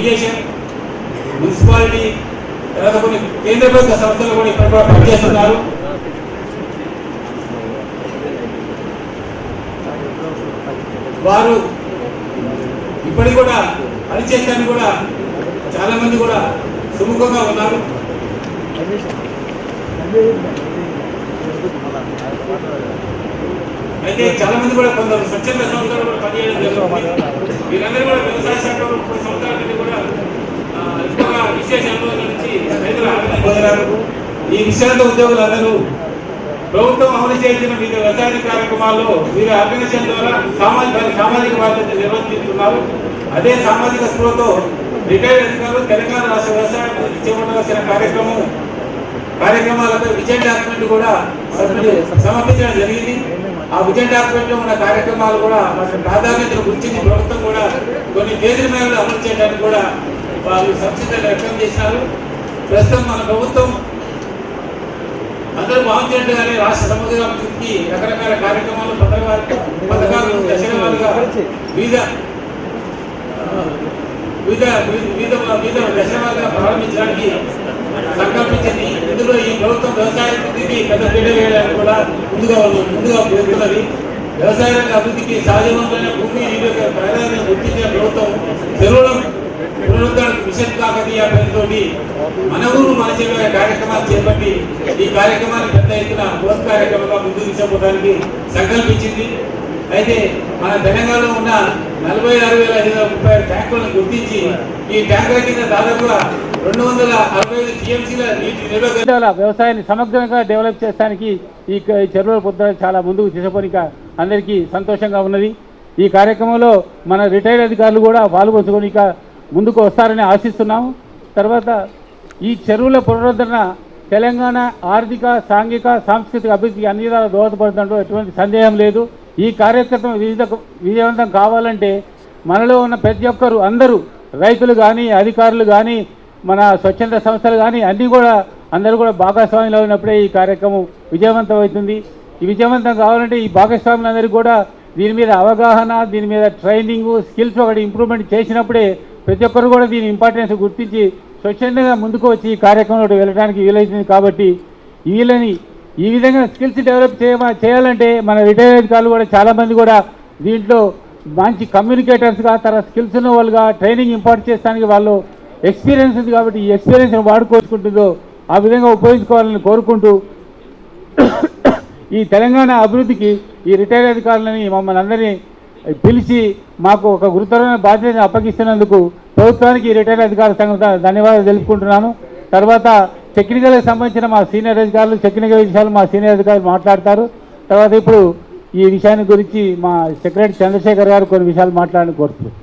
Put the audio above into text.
Irrigation, municipality, తర్వాత కొన్ని కేంద్ర ప్రభుత్వ సంస్థలు కూడా ఇక్కడ కూడా పనిచేస్తున్నారు. వారు ఇప్పటికి కూడా పనిచేయడానికి కూడా చాలా మంది కూడా సుముఖంగా ఉన్నారు. అయితే చాలా మంది కూడా కొందరు స్వచ్ఛంద సంస్థలు కూడా పనిచేయడం జరుగుతుంది. వీరందరూ కూడా వ్యవసాయ శాఖలో 30 సంవత్సరాల నుండి కూడా ఎక్కువగా విశేష అనుభవం నుంచి రైతుల ఆదాయం పొందారు. ఈ విశ్రాంత ఉద్యోగులందరూ ప్రభుత్వం అమలు చేసిన వివిధ వ్యవసాయ కార్యక్రమాల్లో వీరి ఆర్గనైజేషన్ ద్వారా సామాజిక బాధ్యత నిర్వర్తిస్తున్నారు. అదే సామాజిక స్పృహతో రిటైర్డ్ అధికారులు తెలంగాణ రాష్ట్ర వ్యవసాయ చేపట్టవలసిన కార్యక్రమాలపై విజన్ డాక్యుమెంట్ కూడా సమర్పించడం జరిగింది. ఆ విజన్ డాక్యుమెంట్ లో ఉన్న కార్యక్రమాలు కూడా ప్రాధాన్యతను గుర్తించి ప్రభుత్వం కూడా కొన్ని ఫేజుల మేరకు అమలు చేయడానికి కూడా వాళ్ళు సంసిద్ధత వ్యక్తం చేశారు. ప్రస్తుతం మన ప్రభుత్వం అందరూ బాగుంటుండగానే రాష్ట్ర సముద్రాభివృద్ధికి రకరకాల కార్యక్రమాలు పథకాలు దశల వారీగా వివిధ దశల వారీగా ప్రారంభించడానికి సంకల్పించింది. ఇందులో ఈ ప్రభుత్వం వ్యవసాయ అభివృద్ధికి పెద్ద పీట వేయడానికి కూడా ముందుగా పేర్కొన్నది. వ్యవసాయ రంగ అభివృద్ధికి సహజమైన భూమి ప్రాధాన్యత గుర్తించిన ప్రభుత్వం చెరువుల పునరుద్ధరణకు మిషన్ కాకతీయ పేరుతోటి మన ఊరు మన చెరువు కార్యక్రమాలు చేపట్టి ఈ కార్యక్రమాన్ని పెద్ద ఎత్తున బృహత్ కార్యక్రమంగా ముందుకు తీసుకుపోవడానికి సంకల్పించింది. అయితే మన తెలంగాణలో ఉన్న 46,530 ట్యాంకులను గుర్తించి ఈ ట్యాంకుల కింద దాదాపుగా 265 టీఎంసీల నీటి నిల్వ వ్యవసాయాన్ని సమగ్రంగా డెవలప్ చేయడానికి ఈ చెరువుల పొద్దున చాలా ముందుకు తీసుకొని అందరికీ సంతోషంగా ఉన్నది. ఈ కార్యక్రమంలో మన రిటైర్డ్ అధికారులు కూడా పాల్గొంచుకొని ముందుకు వస్తారని ఆశిస్తున్నాము. తర్వాత ఈ చెరువుల పునరుద్ధరణ తెలంగాణ ఆర్థిక, సాంఘిక, సాంస్కృతిక అభివృద్ధికి అన్ని విధాలా దోహదపడుతుంటూ ఎటువంటి సందేహం లేదు. ఈ కార్యక్రమం విజయవంతం కావాలంటే మనలో ఉన్న ప్రతి ఒక్కరు అందరూ రైతులు కానీ, అధికారులు కానీ, మన స్వచ్ఛంద సంస్థలు కానీ అందరూ కూడా భాగస్వామ్యంలో ఉన్నప్పుడే ఈ కార్యక్రమం విజయవంతం అవుతుంది. ఈ విజయవంతం కావాలంటే ఈ భాగస్వాములందరికీ కూడా దీని మీద అవగాహన, దీని మీద ట్రైనింగ్, స్కిల్స్ ఒకటి ఇంప్రూవ్మెంట్ చేసినప్పుడే ప్రతి ఒక్కరు కూడా దీని ఇంపార్టెన్స్ గుర్తించి స్వచ్ఛందంగా ముందుకు వచ్చి ఈ కార్యక్రమంలో వెళ్ళడానికి వీలవుతుంది. కాబట్టి వీళ్ళని ఈ విధంగా స్కిల్స్ డెవలప్ చేయాలంటే మన రిటైర్డ్ అధికారులు కూడా చాలామంది కూడా దీంట్లో మంచి కమ్యూనికేటర్స్గా, తన స్కిల్స్ ఉన్న వాళ్ళుగా ట్రైనింగ్ ఇంపార్ట్ చేయడానికి వాళ్ళు ఎక్స్పీరియన్స్ ఉంది. కాబట్టి ఈ ఎక్స్పీరియన్స్ని వాడుకోసుకుంటుందో ఆ విధంగా ఉపయోగించుకోవాలని కోరుకుంటూ ఈ తెలంగాణ అభివృద్ధికి ఈ రిటైర్డ్ అధికారులని మమ్మల్ని అందరినీ పిలిచి మాకు ఒక గురుతరమైన బాధ్యతను అప్పగిస్తున్నందుకు ప్రభుత్వానికి రిటైర్డ్ అధికారుల సంఘం ధన్యవాదాలు తెలుపుకుంటున్నాను. తర్వాత టెక్నికల్కి సంబంధించిన మా సీనియర్ అధికారులు, టెక్నికల్ విషయాలు మా సీనియర్ అధికారులు మాట్లాడతారు. తర్వాత ఇప్పుడు ఈ విషయాన్ని గురించి మా సెక్రటరీ చంద్రశేఖర్ గారు కొన్ని విషయాలు మాట్లాడాలని కోరుతున్నాను.